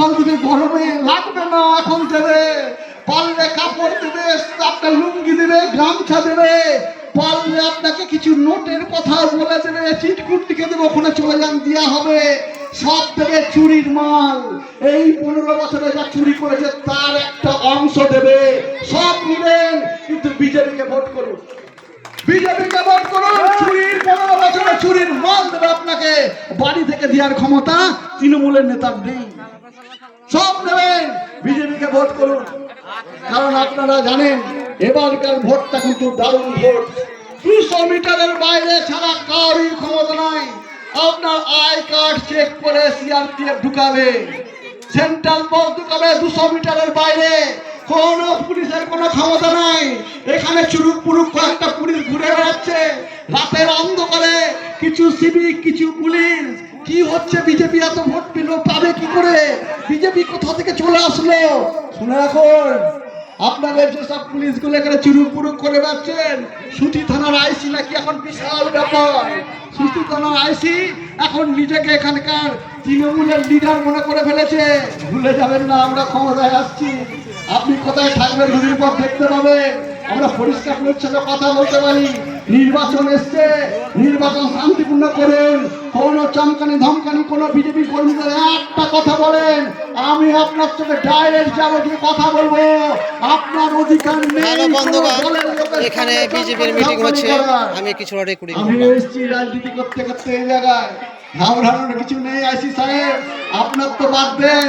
জল দিবে, গরমে লাগবে না এখন দেবে, পারলে কাপড় দেবে, আপনার লুঙ্গি দেবে, গামছা দেবে, পারলে আপনাকে কিছু নোটের কথা বলে দেবে, চিটকুট লিখে দেবে, ওখানে চলে যান দেওয়া হবে, সব দেবে। চুরির মাল এই 15 বছরে যা চুরি করেছে তার একটা অংশ দেবে, সব নেবেন, কিন্তু বিজেপিকে ভোট করুন, বিজেপিকে ভোট করুন। চুরির 15 বছরে চুরির মাল দেবে আপনাকে, বাড়ি থেকে দেওয়ার ক্ষমতা তৃণমূলের নেতার নেই, সব নেবেন। বিজেপিকে ভোট করুন, কারণ আপনারা জানেন এবারকার ভোটটা কিন্তু দারুণ ভোট। 200 মিটারের বাইরে ছাড়া কারোর ক্ষমতা নাই। আপনার আই কার্ড চেক করে সিআরপিএফ ঢুকাবে, সেন্ট্রাল পোস্ট ঢুকাবে 200 মিটারের বাইরে। কোন পুলিশের কোনো ক্ষমতা নাই। এখানে চুরুক পুরুক কয়েকটা পুলিশ ঘুরে বেড়াচ্ছে রাতের অন্ধকারে, কিছু সিভিক, কিছু পুলিশ। কি হচ্ছে? বিজেপি এত ভোট পেল, পাবে কি করে? বিজেপি কোথা থেকে চলে আসলো? শুনে রাখুন, আপনাদের যেসব পুলিশগুলো এখানে চুরুক পুরুক করে বেড়াচ্ছেন, সুতি থানার আইসি নাকি এখন বিশাল ব্যাপার। সুতি থানার আইসি এখন নিজেকে এখানকার তৃণমূলের লিডার মনে করে ফেলেছে। ভুলে যাবেন না, আমরা ক্ষমতায় আসছি, আপনি কোথায় থাকবেন দুদিন পর দেখতে পাবেন। আমরা পরিষ্কার পরিচ্ছন্ন কথা বলতে পারি। নির্বাচন এসছে, নির্বাচন শান্তিপূর্ণ করেন। কোন চমকানি ধমকানি কোন বিজেপি কর্মীদের একটা কথা বলেন, আমি আপনার সঙ্গে ডাইরেক্ট যাবো, গিয়ে কথা বলবো। আপনার অধিকার নেই। হ্যালো বন্ধুগণ, এখানে বিজেপির মিটিং হচ্ছে। আমি কিছু আমি এসেছি রাজনীতি করতে করতে এই জায়গায়, ঘাবড়ানোর কিছু নেই। আইসি সাহেব, আপনার তো বাদ দেন।